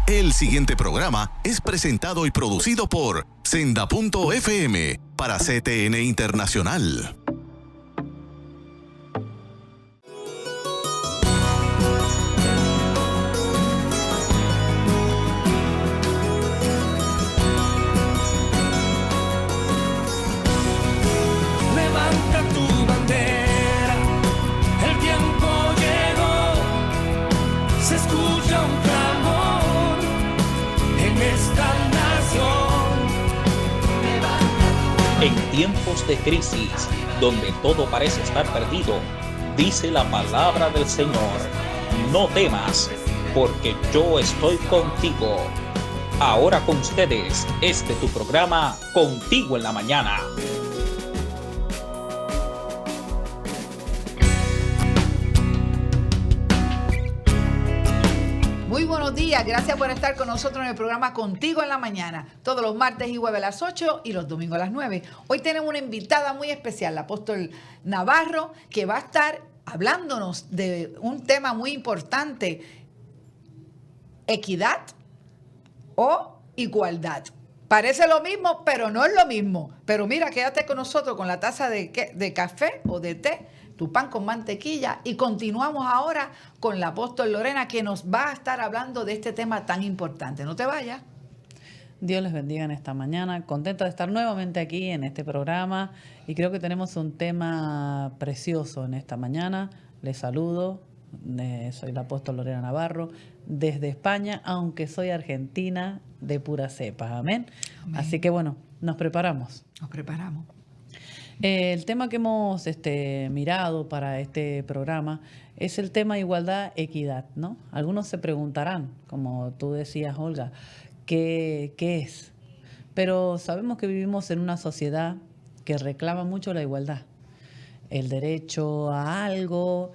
El siguiente programa es presentado y producido por Senda.fm para CTN Internacional. Levanta tu bandera, el tiempo llegó, se escucha un clamor en esta nación. En tiempos de crisis, donde todo parece estar perdido, dice la palabra del Señor: no temas, porque yo estoy contigo. Ahora con ustedes, tu programa Contigo en la Mañana. Muy buenos días, gracias por estar con nosotros en el programa Contigo en la Mañana, todos los martes y jueves a las 8 y los domingos a las 9. Hoy tenemos una invitada muy especial, la apóstol Navarro, que va a estar hablándonos de un tema muy importante: equidad o igualdad. Parece lo mismo, pero no es lo mismo. Pero mira, quédate con nosotros con la taza de café o de té, tu pan con mantequilla, y continuamos ahora con la apóstol Lorena, que nos va a estar hablando de este tema tan importante. No te vayas. Dios les bendiga en esta mañana. Contenta de estar nuevamente aquí en este programa, y creo que tenemos un tema precioso en esta mañana. Les saludo, soy la apóstol Lorena Navarro desde España, aunque soy argentina de pura cepa. Amén. Amén. Así que bueno, nos preparamos. Nos preparamos. El tema que hemos mirado para este programa es el tema igualdad-equidad, ¿no? Algunos se preguntarán, como tú decías, Olga, ¿qué es? Pero sabemos que vivimos en una sociedad que reclama mucho la igualdad, el derecho a algo.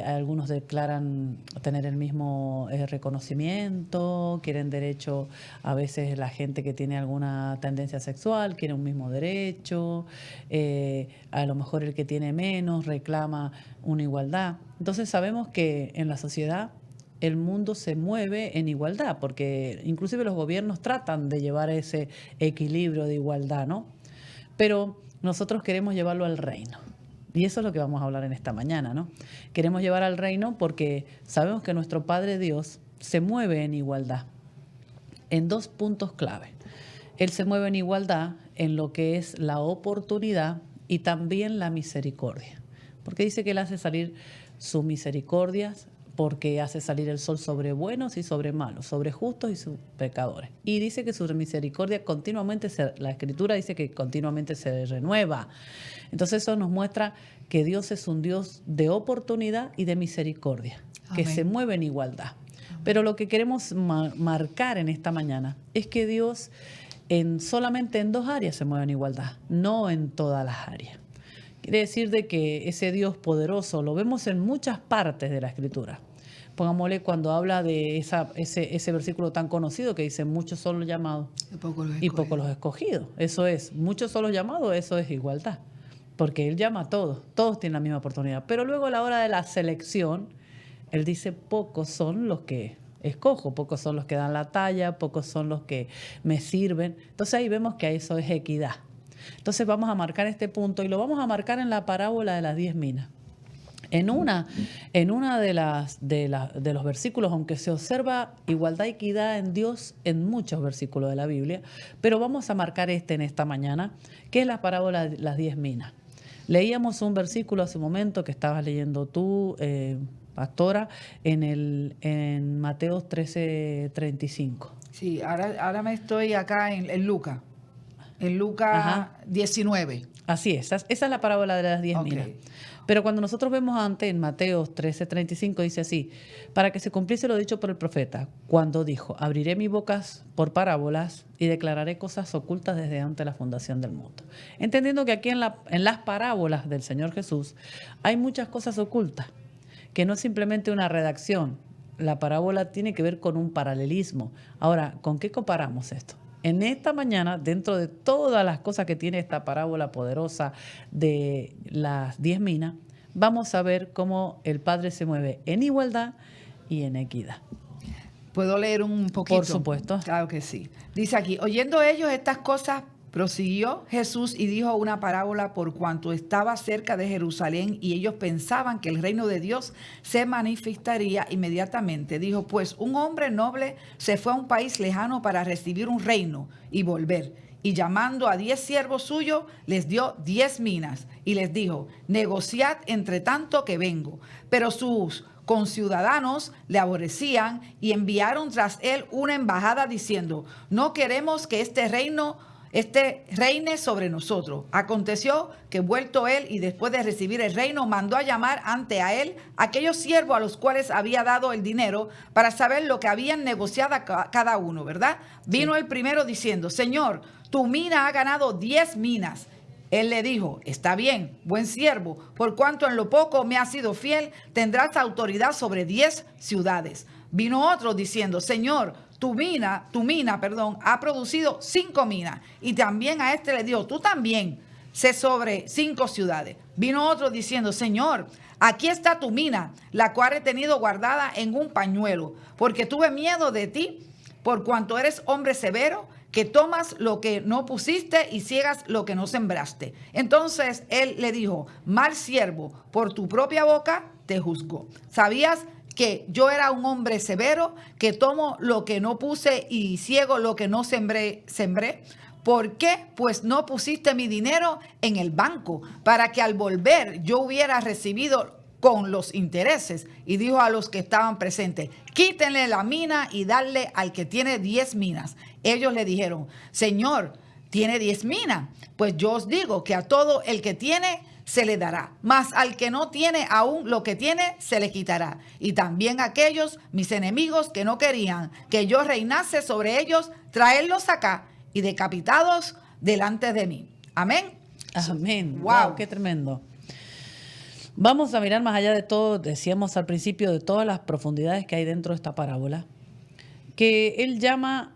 Algunos declaran tener el mismo reconocimiento, quieren derecho. A veces la gente que tiene alguna tendencia sexual quiere un mismo derecho, a lo mejor el que tiene menos reclama una igualdad. Entonces sabemos que en la sociedad el mundo se mueve en igualdad, porque inclusive los gobiernos tratan de llevar ese equilibrio de igualdad, ¿no? Pero nosotros queremos llevarlo al reino. Y eso es lo que vamos a hablar en esta mañana, ¿no? Queremos llevar al reino porque sabemos que nuestro Padre Dios se mueve en igualdad, en dos puntos clave. Él se mueve en igualdad en lo que es la oportunidad y también la misericordia. Porque dice que Él hace salir sus misericordias, porque hace salir el sol sobre buenos y sobre malos, sobre justos y sobre pecadores. Y dice que su misericordia continuamente, la Escritura dice que continuamente se renueva. Entonces eso nos muestra que Dios es un Dios de oportunidad y de misericordia, que se mueve en igualdad. Pero lo que queremos marcar en esta mañana es que Dios solamente en dos áreas se mueve en igualdad, no en todas las áreas. Quiere decir de que ese Dios poderoso lo vemos en muchas partes de la Escritura. Pongámosle cuando habla de ese versículo tan conocido que dice: muchos son los llamados y pocos los escogidos. Eso es, muchos son los llamados, eso es igualdad. Porque Él llama a todos tienen la misma oportunidad. Pero luego a la hora de la selección, Él dice: pocos son los que escojo, pocos son los que dan la talla, pocos son los que me sirven. Entonces ahí vemos que eso es equidad. Entonces vamos a marcar este punto y lo vamos a marcar en la parábola de las 10 minas. En una de los versículos, aunque se observa igualdad y equidad en Dios en muchos versículos de la Biblia, pero vamos a marcar en esta mañana, que es la parábola de las 10 minas. Leíamos un versículo hace un momento que estabas leyendo tú, pastora, en Mateo 13:35. Sí, ahora me estoy acá en Lucas. En Lucas 19. Así es, esa es la parábola de las 10 minas. Pero cuando nosotros vemos antes en Mateo 13:35 dice así: para que se cumpliese lo dicho por el profeta, cuando dijo: abriré mi boca por parábolas y declararé cosas ocultas desde antes de la fundación del mundo. Entendiendo que aquí en las parábolas del Señor Jesús hay muchas cosas ocultas, que no es simplemente una redacción. La parábola tiene que ver con un paralelismo. Ahora, ¿con qué comparamos esto? En esta mañana, dentro de todas las cosas que tiene esta parábola poderosa de las 10 minas, vamos a ver cómo el Padre se mueve en igualdad y en equidad. ¿Puedo leer un poquito? Por supuesto. Claro que sí. Dice aquí, oyendo ellos estas cosas, prosiguió Jesús y dijo una parábola por cuanto estaba cerca de Jerusalén y ellos pensaban que el reino de Dios se manifestaría inmediatamente. Dijo, pues un hombre noble se fue a un país lejano para recibir un reino y volver. Y llamando a 10 siervos suyos, les dio 10 minas y les dijo, negociad entre tanto que vengo. Pero sus conciudadanos le aborrecían y enviaron tras él una embajada diciendo, no queremos que este reine sobre nosotros. Aconteció que vuelto él y después de recibir el reino, mandó a llamar ante a él aquellos siervos a los cuales había dado el dinero para saber lo que habían negociado cada uno, ¿verdad? Vino el primero diciendo, Señor, tu mina ha ganado 10 minas. Él le dijo, está bien, buen siervo, por cuanto en lo poco me has sido fiel, tendrás autoridad sobre 10 ciudades. Vino otro diciendo, Señor, tu mina, ha producido 5 minas. Y también a este le dijo, tú también, sé sobre 5 ciudades. Vino otro diciendo, Señor, aquí está tu mina, la cual he tenido guardada en un pañuelo, porque tuve miedo de ti, por cuanto eres hombre severo, que tomas lo que no pusiste y ciegas lo que no sembraste. Entonces él le dijo, mal siervo, por tu propia boca te juzgó. ¿Sabías que yo era un hombre severo, que tomo lo que no puse y ciego lo que no sembré? ¿Por qué? Pues no pusiste mi dinero en el banco, para que al volver yo hubiera recibido con los intereses. Y dijo a los que estaban presentes, quítenle la mina y darle al que tiene 10 minas. Ellos le dijeron, Señor, tiene 10 minas. Pues yo os digo que a todo el que tiene se le dará, mas al que no tiene aún lo que tiene se le quitará. Y también aquellos mis enemigos que no querían que yo reinase sobre ellos, traerlos acá y decapitados delante de mí. Amén. Amén. Wow, Qué tremendo. Vamos a mirar más allá de todo, decíamos al principio, de todas las profundidades que hay dentro de esta parábola, que él llama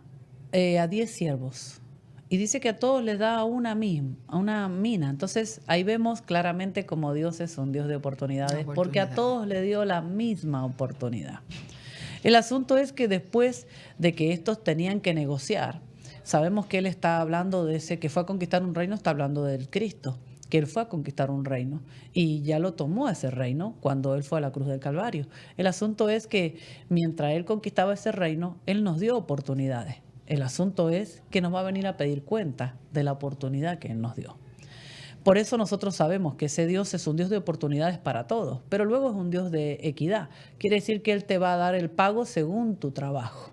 a 10 siervos y dice que a todos les da una mina. Entonces ahí vemos claramente cómo Dios es un Dios de oportunidades, porque a todos le dio la misma oportunidad. El asunto es que después de que estos tenían que negociar, sabemos que él está hablando de ese que fue a conquistar un reino, está hablando del Cristo, que él fue a conquistar un reino y ya lo tomó ese reino cuando él fue a la cruz del Calvario. El asunto es que mientras él conquistaba ese reino, él nos dio oportunidades. El asunto es que nos va a venir a pedir cuenta de la oportunidad que él nos dio. Por eso nosotros sabemos que ese Dios es un Dios de oportunidades para todos, pero luego es un Dios de equidad. Quiere decir que él te va a dar el pago según tu trabajo.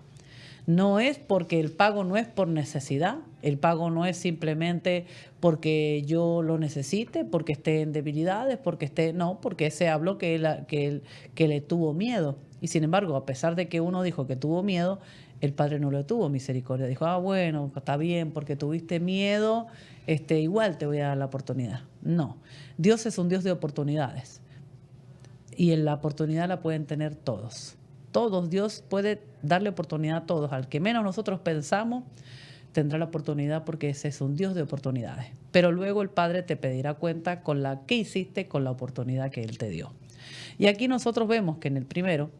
No es porque el pago no es por necesidad, el pago no es simplemente porque yo lo necesite, porque esté en debilidades, porque ese habló que le tuvo miedo. Y sin embargo, a pesar de que uno dijo que tuvo miedo, el Padre no le tuvo misericordia. Dijo, bueno, está bien, porque tuviste miedo, igual te voy a dar la oportunidad. No, Dios es un Dios de oportunidades y la oportunidad la pueden tener todos. Todos, Dios puede darle oportunidad a todos. Al que menos nosotros pensamos, tendrá la oportunidad porque ese es un Dios de oportunidades. Pero luego el Padre te pedirá cuenta con la que hiciste, con la oportunidad que Él te dio. Y aquí nosotros vemos que en el primero,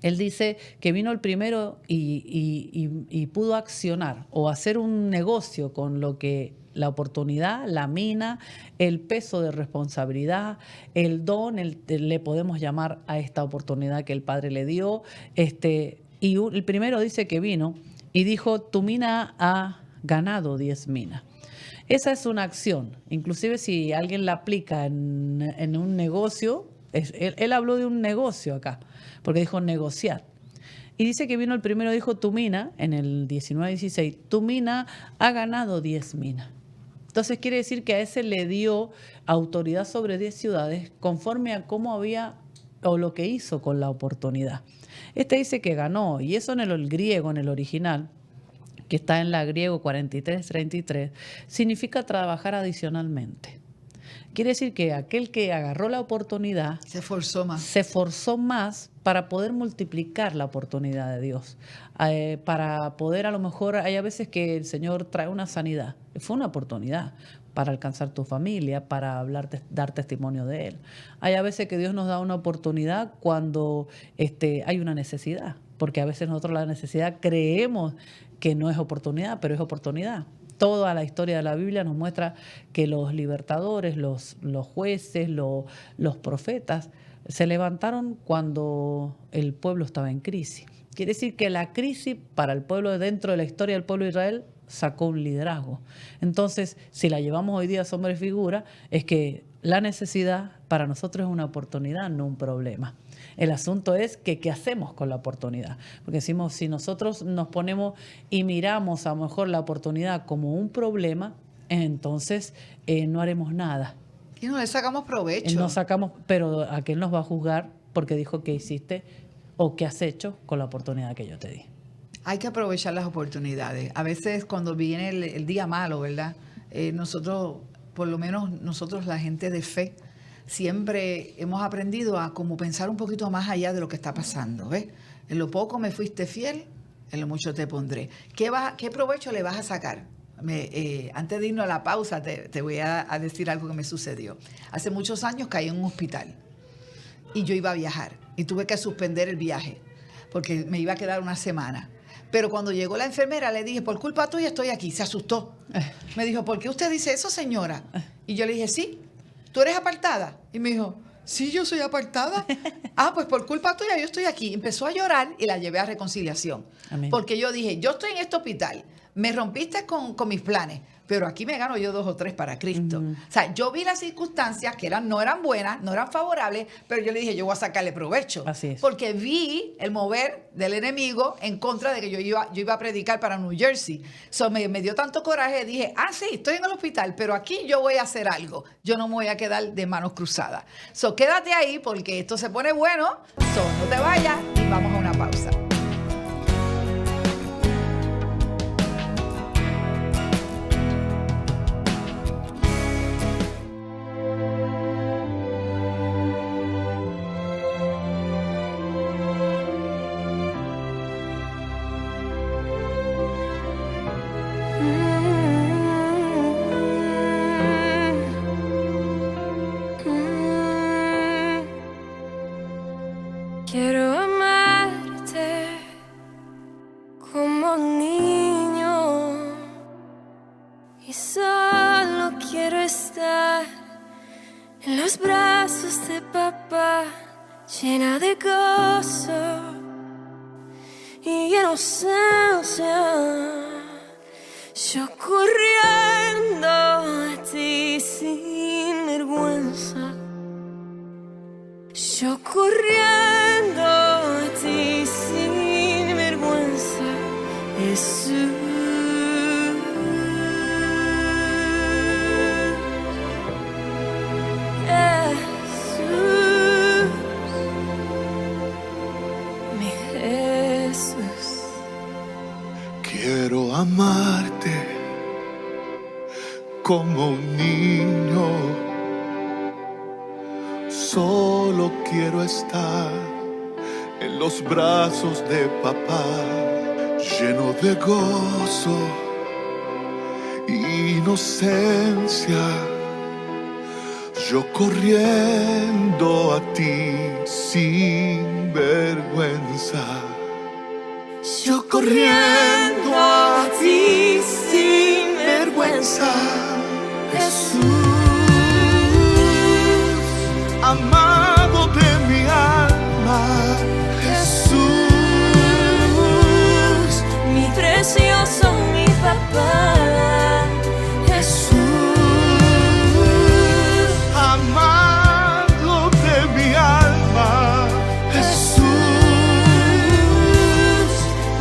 Él dice que vino el primero y pudo accionar o hacer un negocio con lo que la oportunidad, la mina, el peso de responsabilidad, el don, le podemos llamar a esta oportunidad que el Padre le dio. Y el primero dice que vino y dijo, tu mina ha ganado 10 minas. Esa es una acción. Inclusive si alguien la aplica en un negocio, él habló de un negocio acá, porque dijo negociar. Y dice que vino el primero, dijo, tu mina, en el 19-16, tu mina ha ganado 10 minas. Entonces quiere decir que a ese le dio autoridad sobre 10 ciudades conforme a cómo había o lo que hizo con la oportunidad. Dice que ganó, y eso en el griego, en el original, que está en la griego 43-33, significa trabajar adicionalmente. Quiere decir que aquel que agarró la oportunidad Se esforzó más. se esforzó más para poder multiplicar la oportunidad de Dios, para poder, a lo mejor hay a veces que el Señor trae una sanidad, fue una oportunidad para alcanzar tu familia, para dar testimonio de Él. Hay a veces que Dios nos da una oportunidad cuando hay una necesidad, porque a veces nosotros la necesidad creemos que no es oportunidad, pero es oportunidad. Toda la historia de la Biblia nos muestra que los libertadores, los jueces, los profetas se levantaron cuando el pueblo estaba en crisis. Quiere decir que la crisis para el pueblo, dentro de la historia del pueblo de Israel, sacó un liderazgo. Entonces, si la llevamos hoy día a sombra y figura, es que la necesidad para nosotros es una oportunidad, no un problema. El asunto es que qué hacemos con la oportunidad. Porque decimos, si nosotros nos ponemos y miramos a lo mejor la oportunidad como un problema, entonces no haremos nada. Y no le sacamos provecho. No sacamos, pero aquel nos va a juzgar porque dijo que hiciste o qué has hecho con la oportunidad que yo te di. Hay que aprovechar las oportunidades. A veces cuando viene el día malo, ¿verdad? Nosotros, por lo menos nosotros, la gente de fe, siempre hemos aprendido a como pensar un poquito más allá de lo que está pasando, ¿ves? En lo poco me fuiste fiel, en lo mucho te pondré. ¿Qué provecho le vas a sacar? Antes de irnos a la pausa, te voy a decir algo que me sucedió. Hace muchos años caí en un hospital y yo iba a viajar y tuve que suspender el viaje porque me iba a quedar una semana. Pero cuando llegó la enfermera le dije, por culpa tuya estoy aquí. Se asustó. Me dijo, ¿por qué usted dice eso, señora? Y yo le dije, sí. ¿Tú eres apartada? Y me dijo, sí, yo soy apartada. Ah, pues por culpa tuya yo estoy aquí. Empezó a llorar y la llevé a reconciliación. Amén. Porque yo dije, yo estoy en este hospital, me rompiste con mis planes, pero aquí me gano yo 2 o 3 para Cristo. O sea, yo vi las circunstancias que no eran buenas, no eran favorables, pero yo le dije, yo voy a sacarle provecho. Así es. Porque vi el mover del enemigo en contra de que yo iba a predicar para New Jersey. So, me dio tanto coraje, dije, sí, estoy en el hospital, pero aquí yo voy a hacer algo. Yo no me voy a quedar de manos cruzadas. So, quédate ahí porque esto se pone bueno. So, no te vayas y vamos a una pausa. Quiero amarte como niño y solo quiero estar en los brazos de papá, llena de gozo y inocencia. Yo corriendo a ti sin vergüenza. Yo corriendo a ti sin vergüenza, Jesús. Jesús, mi Jesús. Quiero amarte como un niño. Solo quiero estar en los brazos de papá, lleno de gozo e inocencia. Yo corriendo a ti sin vergüenza. Yo corriendo a ti sin vergüenza, Jesús. Amado de mi alma, Jesús, Mi precioso, mi papá, Jesús. amado de mi alma, Jesús,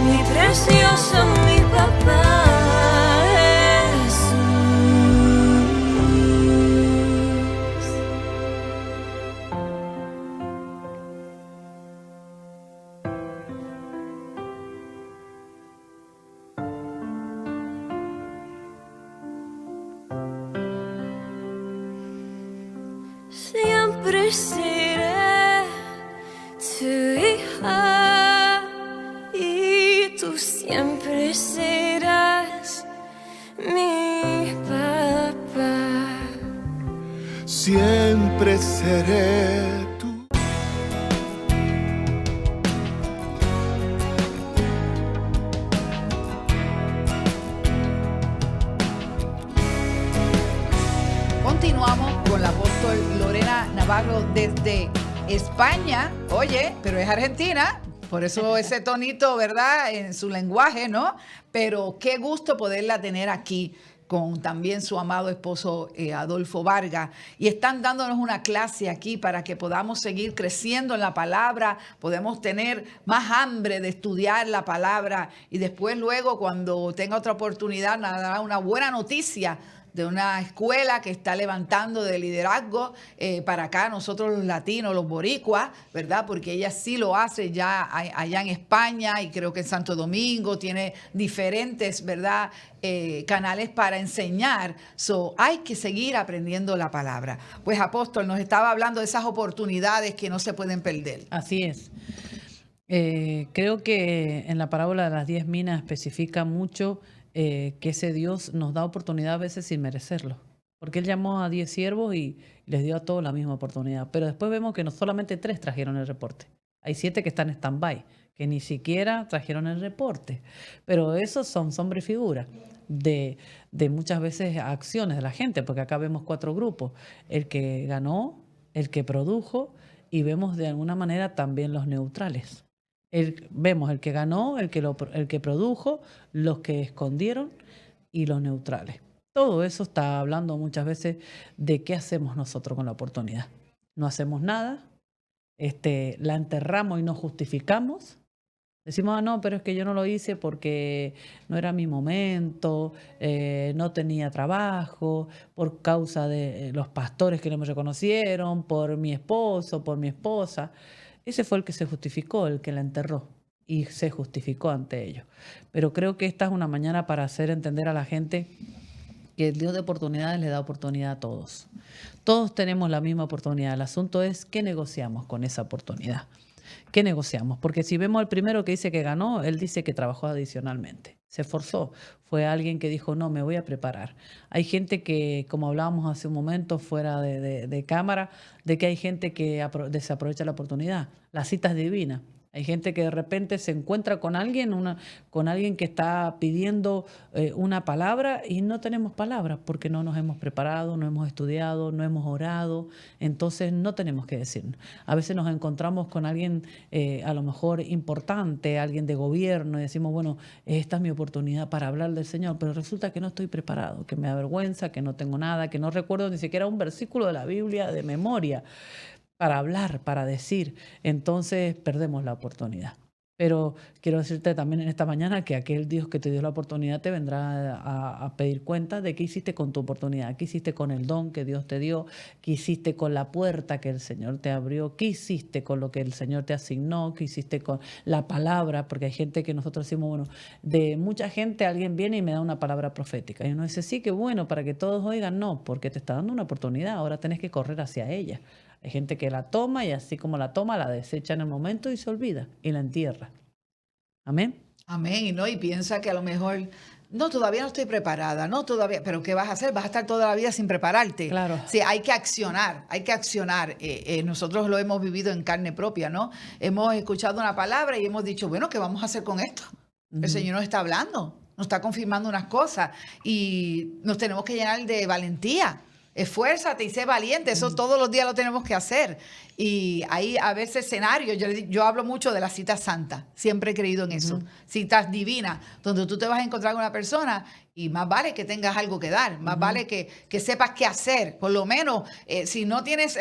mi precioso, mi papá, Jesús. tú siempre serás mi papá. Siempre seré tú. Continuamos con la apóstol Lorena Navarro desde España. Oye, pero es Argentina, por eso ese tonito, ¿verdad? En su lenguaje, ¿no? Pero qué gusto poderla tener aquí con también su amado esposo Adolfo Vargas. Y están dándonos una clase aquí para que podamos seguir creciendo en la palabra, podemos tener más hambre de estudiar la palabra y después luego cuando tenga otra oportunidad nos dará una buena noticia de una escuela que está levantando de liderazgo para acá, nosotros los latinos, los boricuas, ¿verdad? Porque ella sí lo hace ya allá en España y creo que en Santo Domingo tiene diferentes, ¿verdad? Canales para enseñar. Hay que seguir aprendiendo la palabra. Pues apóstol, nos estaba hablando de esas oportunidades que no se pueden perder. Así es. Creo que en la parábola de las 10 minas especifica mucho que ese Dios nos da oportunidad a veces sin merecerlo. Porque Él llamó a 10 siervos y les dio a todos la misma oportunidad. Pero después vemos que no solamente 3 trajeron el reporte. Hay 7 que están en stand-by, que ni siquiera trajeron el reporte. Pero esos son sombra y figura de muchas veces acciones de la gente, porque acá vemos 4 grupos. El que ganó, el que produjo y vemos de alguna manera también los neutrales. Vemos el que ganó, el que produjo, los que escondieron y los neutrales. Todo eso está hablando muchas veces de qué hacemos nosotros con la oportunidad. No hacemos nada, la enterramos y nos justificamos. Decimos, no, pero es que yo no lo hice porque no era mi momento, no tenía trabajo, por causa de los pastores que no me reconocieron, por mi esposo, por mi esposa. Ese fue el que se justificó, el que la enterró y se justificó ante ellos. Pero creo que esta es una mañana para hacer entender a la gente que el Dios de oportunidades le da oportunidad a todos. Todos tenemos la misma oportunidad. El asunto es qué negociamos con esa oportunidad. ¿Qué negociamos? Porque si vemos al primero que dice que ganó, él dice que trabajó adicionalmente. Se esforzó. Fue alguien que dijo, no, me voy a preparar. Hay gente que, como hablábamos hace un momento fuera de cámara, de que hay gente que desaprovecha la oportunidad. Las citas divinas. Hay gente que de repente se encuentra con alguien que está pidiendo una palabra y no tenemos palabras porque no nos hemos preparado, no hemos estudiado, no hemos orado. Entonces no tenemos que decir. A veces nos encontramos con alguien a lo mejor importante, alguien de gobierno y decimos, bueno, esta es mi oportunidad para hablar del Señor, pero resulta que no estoy preparado, que me avergüenza, que no tengo nada, que no recuerdo ni siquiera un versículo de la Biblia de memoria para hablar, para decir, entonces perdemos la oportunidad. Pero quiero decirte también en esta mañana que aquel Dios que te dio la oportunidad te vendrá a pedir cuenta de qué hiciste con tu oportunidad, qué hiciste con el don que Dios te dio, qué hiciste con la puerta que el Señor te abrió, qué hiciste con lo que el Señor te asignó, qué hiciste con la palabra, porque hay gente que nosotros decimos, bueno, de mucha gente alguien viene y me da una palabra profética. Y uno dice, sí, qué bueno, para que todos oigan, no, porque te está dando una oportunidad, ahora tenés que correr hacia ella. Hay gente que la toma y así como la toma, la desecha en el momento y se olvida y la entierra. Amén. Amén, ¿no? Y piensa que a lo mejor, no, todavía no estoy preparada, no, todavía, pero ¿qué vas a hacer? Vas a estar toda la vida sin prepararte. Claro. Sí, hay que accionar, hay que accionar. Nosotros lo hemos vivido en carne propia, ¿no? Hemos escuchado una palabra y hemos dicho, bueno, ¿qué vamos a hacer con esto? El Señor nos está hablando, nos está confirmando unas cosas y nos tenemos que llenar de valentía. Esfuérzate y sé valiente, eso todos los días lo tenemos que hacer. Y hay a veces escenarios, yo hablo mucho de las citas santas, siempre he creído en eso, citas divinas, donde tú te vas a encontrar con una persona y más vale que tengas algo que dar, más vale que sepas qué hacer, por lo menos si no tienes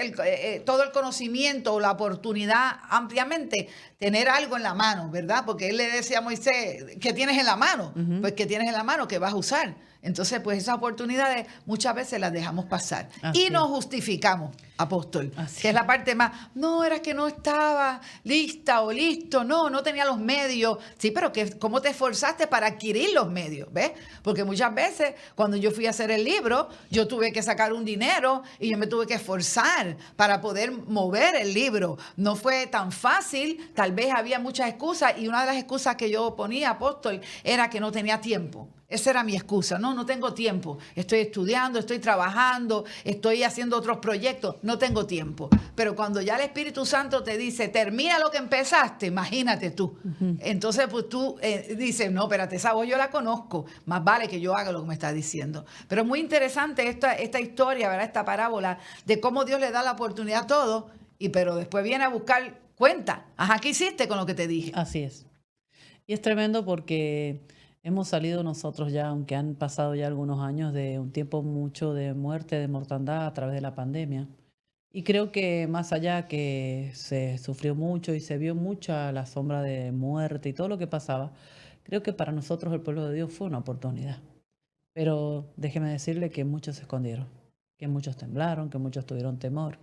todo el conocimiento o la oportunidad ampliamente, tener algo en la mano, ¿verdad? Porque él le decía a Moisés, ¿qué tienes en la mano? Pues ¿qué tienes en la mano? ¿Qué vas a usar? Entonces, pues esas oportunidades muchas veces las dejamos pasar y nos justificamos. apóstol, Así que es la parte más, no, era que no estaba lista o listo, no tenía los medios. Sí, pero ¿cómo te esforzaste para adquirir los medios? ¿Ves? Porque muchas veces cuando yo fui a hacer el libro, yo tuve que sacar un dinero y yo me tuve que esforzar para poder mover el libro. No fue tan fácil, tal vez había muchas excusas, y una de las excusas que yo ponía, apóstol, era que no tenía tiempo. Esa era mi excusa. No tengo tiempo. Estoy estudiando, estoy trabajando, estoy haciendo otros proyectos. No tengo tiempo. Pero cuando ya el Espíritu Santo te dice, termina lo que empezaste, imagínate tú. Entonces, pues tú dices, no, espérate, esa voz yo la conozco. Más vale que yo haga lo que me está diciendo. Pero es muy interesante esta historia, ¿verdad? Esta parábola de cómo Dios le da la oportunidad a todos, pero después viene a buscar cuenta. Ajá, ¿qué hiciste con lo que te dije? Así es. Y es tremendo porque hemos salido nosotros ya, aunque han pasado ya algunos años, de un tiempo mucho de muerte, de mortandad a través de la pandemia. Y creo que más allá que se sufrió mucho y se vio mucha la sombra de muerte y todo lo que pasaba, creo que para nosotros el pueblo de Dios fue una oportunidad. Pero déjeme decirle que muchos se escondieron, que muchos temblaron, que muchos tuvieron temor.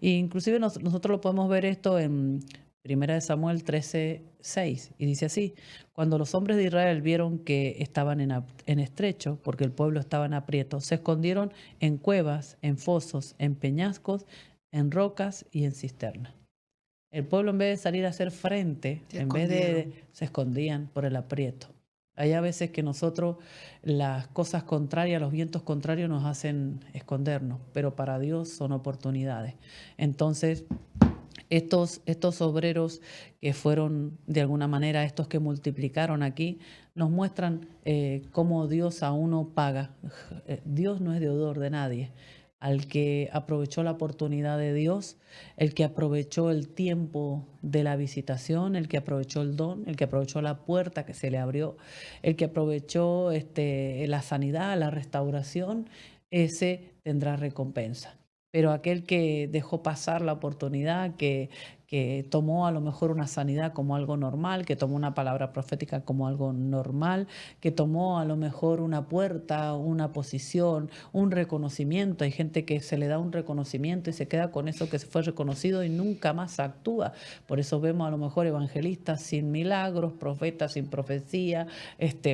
E inclusive nosotros lo podemos ver esto en 1 Samuel 13:6, y dice así: cuando los hombres de Israel vieron que estaban en estrecho, porque el pueblo estaba en aprieto, se escondieron en cuevas, en fosos, en peñascos, en rocas y en cisternas. El pueblo, en vez de salir a hacer frente, se escondían por el aprieto. Hay a veces que nosotros, las cosas contrarias, los vientos contrarios nos hacen escondernos, pero para Dios son oportunidades. Entonces, estos obreros que fueron de alguna manera estos que multiplicaron aquí, nos muestran cómo Dios a uno paga. Dios no es deudor de nadie. Al que aprovechó la oportunidad de Dios, el que aprovechó el tiempo de la visitación, el que aprovechó el don, el que aprovechó la puerta que se le abrió, el que aprovechó la sanidad, la restauración, ese tendrá recompensa. Pero aquel que dejó pasar la oportunidad, que tomó a lo mejor una sanidad como algo normal, que tomó una palabra profética como algo normal, que tomó a lo mejor una puerta, una posición, un reconocimiento. Hay gente que se le da un reconocimiento y se queda con eso que se fue reconocido y nunca más actúa. Por eso vemos a lo mejor evangelistas sin milagros, profetas sin profecía,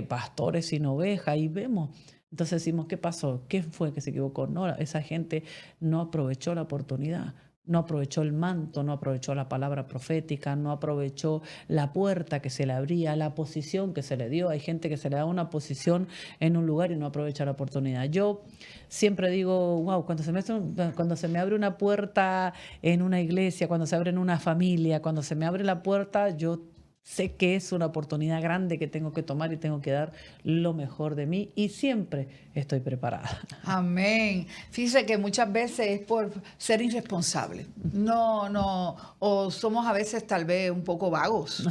pastores sin oveja, y vemos. Entonces decimos, ¿qué pasó? ¿Qué fue que se equivocó? No, esa gente no aprovechó la oportunidad, no aprovechó el manto, no aprovechó la palabra profética, no aprovechó la puerta que se le abría, la posición que se le dio. Hay gente que se le da una posición en un lugar y no aprovecha la oportunidad. Yo siempre digo, wow, cuando se me abre una puerta en una iglesia, cuando se abre en una familia, cuando se me abre la puerta, yo sé que es una oportunidad grande que tengo que tomar y tengo que dar lo mejor de mí, y siempre estoy preparada. Amén. Fíjese que muchas veces es por ser irresponsable. O somos a veces tal vez un poco vagos.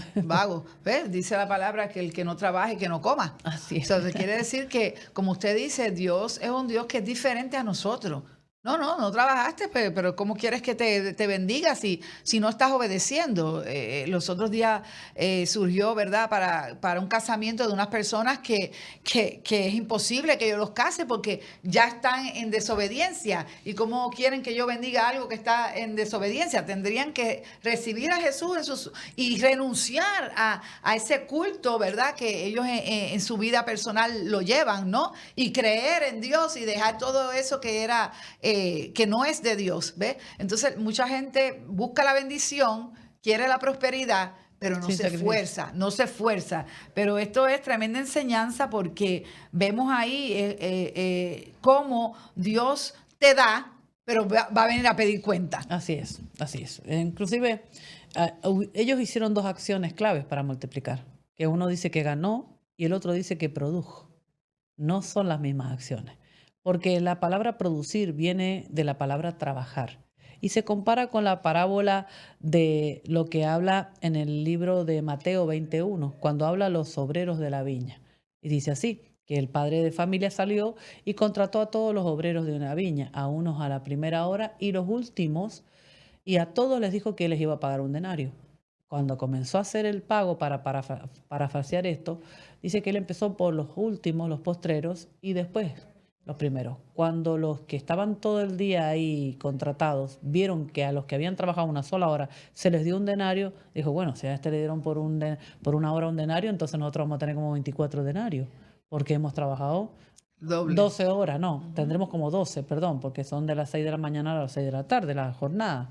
¿Ves? Dice la palabra que el que no trabaje, que no coma. Así es. Entonces quiere decir que, como usted dice, Dios es un Dios que es diferente a nosotros. No trabajaste, pero ¿cómo quieres que te bendiga si no estás obedeciendo? Los otros días surgió, ¿verdad?, para un casamiento de unas personas que es imposible que yo los case porque ya están en desobediencia. ¿Y cómo quieren que yo bendiga algo que está en desobediencia? Tendrían que recibir a Jesús y renunciar a ese culto, ¿verdad?, que ellos en su vida personal lo llevan, ¿no? Y creer en Dios y dejar todo eso que era... que no es de Dios, ¿ves? Entonces, mucha gente busca la bendición, quiere la prosperidad, pero no se esfuerza. Pero esto es tremenda enseñanza porque vemos ahí cómo Dios te da, pero va a venir a pedir cuenta. Así es. Inclusive, ellos hicieron 2 acciones claves para multiplicar, que uno dice que ganó y el otro dice que produjo. No son las mismas acciones. Porque la palabra producir viene de la palabra trabajar y se compara con la parábola de lo que habla en el libro de Mateo 21, cuando habla a los obreros de la viña. Y dice así, que el padre de familia salió y contrató a todos los obreros de una viña, a unos a la primera hora y los últimos, y a todos les dijo que les iba a pagar un denario. Cuando comenzó a hacer el pago para parafrasear esto, dice que él empezó por los últimos, los postreros, y después Los primeros. Cuando los que estaban todo el día ahí contratados vieron que a los que habían trabajado una sola hora se les dio un denario, dijo, bueno, si a este le dieron por una hora un denario, entonces nosotros vamos a tener como 24 denarios, porque hemos trabajado Doble. 12 horas, no, tendremos como 12, perdón, porque son de las 6 de la mañana a las 6 de la tarde la jornada.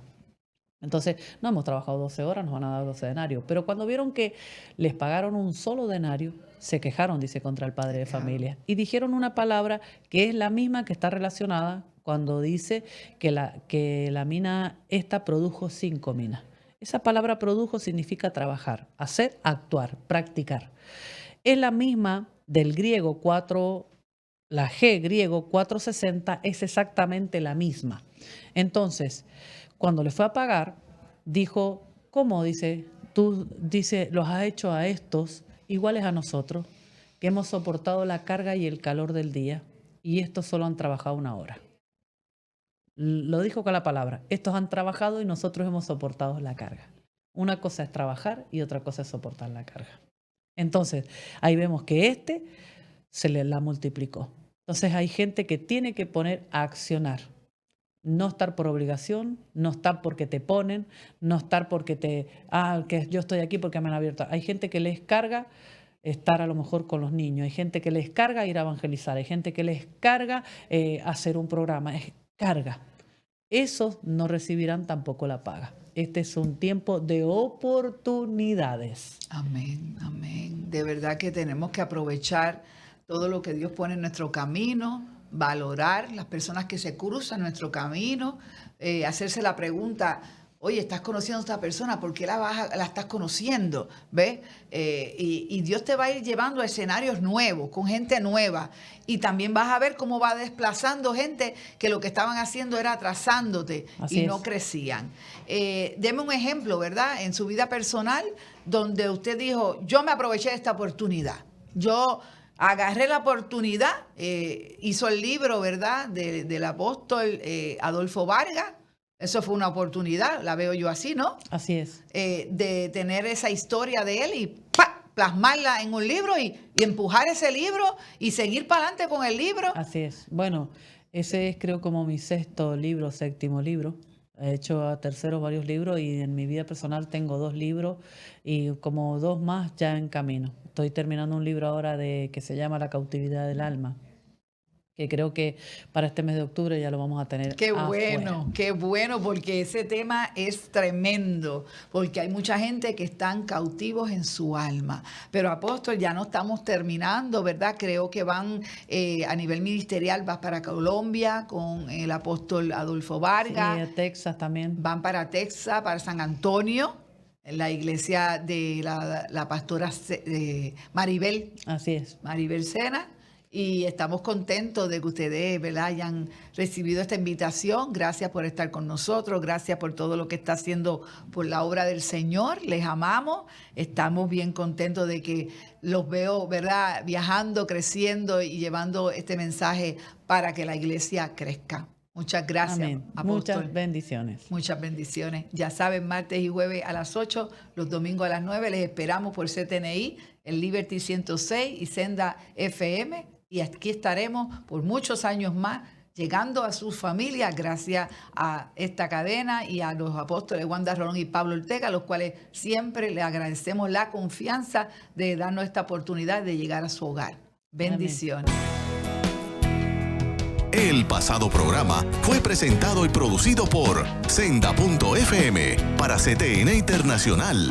Entonces, no hemos trabajado 12 horas, nos van a dar 12 denarios. Pero cuando vieron que les pagaron un solo denario, se quejaron, dice, contra el padre de familia. Y dijeron una palabra que es la misma que está relacionada cuando dice que la mina esta produjo 5 minas. Esa palabra produjo significa trabajar, hacer, actuar, practicar. Es la misma del griego 4, la G griego 460 es exactamente la misma. Entonces, cuando le fue a pagar, dijo, ¿cómo? Dice, tú los has hecho a estos iguales a nosotros, que hemos soportado la carga y el calor del día, y estos solo han trabajado 1 hora. Lo dijo con la palabra, estos han trabajado y nosotros hemos soportado la carga. Una cosa es trabajar y otra cosa es soportar la carga. Entonces, ahí vemos que se le la multiplicó. Entonces, hay gente que tiene que poner a accionar. No estar por obligación, no estar porque te ponen, no estar porque que yo estoy aquí porque me han abierto. Hay gente que les carga estar a lo mejor con los niños, hay gente que les carga ir a evangelizar, hay gente que les carga hacer un programa, es carga. Esos no recibirán tampoco la paga. Este es un tiempo de oportunidades. Amén, amén. De verdad que tenemos que aprovechar todo lo que Dios pone en nuestro camino, valorar las personas que se cruzan nuestro camino, hacerse la pregunta, oye, ¿estás conociendo a esta persona? ¿Por qué la estás conociendo? ¿Ves? Y Dios te va a ir llevando a escenarios nuevos, con gente nueva. Y también vas a ver cómo va desplazando gente que lo que estaban haciendo era atrasándote y no crecían. Deme un ejemplo, ¿verdad? En su vida personal, donde usted dijo, yo me aproveché de esta oportunidad. Yo agarré la oportunidad, hizo el libro, ¿verdad?, del apóstol Adolfo Vargas. Eso fue una oportunidad, la veo yo así, ¿no? Así es. De tener esa historia de él y plasmarla en un libro y empujar ese libro y seguir para adelante con el libro. Así es. Bueno, ese es creo como mi 7º libro. He hecho a terceros varios libros y en mi vida personal tengo 2 libros y como 2 más ya en camino. Estoy terminando un libro ahora que se llama La cautividad del alma, que creo que para este mes de octubre ya lo vamos a tener. Qué bueno, porque ese tema es tremendo, porque hay mucha gente que están cautivos en su alma. Pero apóstol, ya no estamos terminando, ¿verdad? Creo que van a nivel ministerial, vas para Colombia con el apóstol Adolfo Vargas. Sí, a Texas también. Van para Texas, para San Antonio, en la iglesia de la pastora Maribel. Así es. Maribel Sena. Y estamos contentos de que ustedes, ¿verdad?, hayan recibido esta invitación. Gracias por estar con nosotros. Gracias por todo lo que está haciendo por la obra del Señor. Les amamos. Estamos bien contentos de que los veo, ¿verdad?, viajando, creciendo y llevando este mensaje para que la iglesia crezca. Muchas gracias, amén. apóstol. Muchas bendiciones. Muchas bendiciones. Ya saben, martes y jueves a las 8, los domingos a las 9. Les esperamos por CTNI, el Liberty 106 y Senda FM. Y aquí estaremos por muchos años más, llegando a sus familias gracias a esta cadena y a los apóstoles Wanda Rolón y Pablo Ortega, a los cuales siempre le agradecemos la confianza de darnos esta oportunidad de llegar a su hogar. Bendiciones. El pasado programa fue presentado y producido por Senda.fm para CTN Internacional.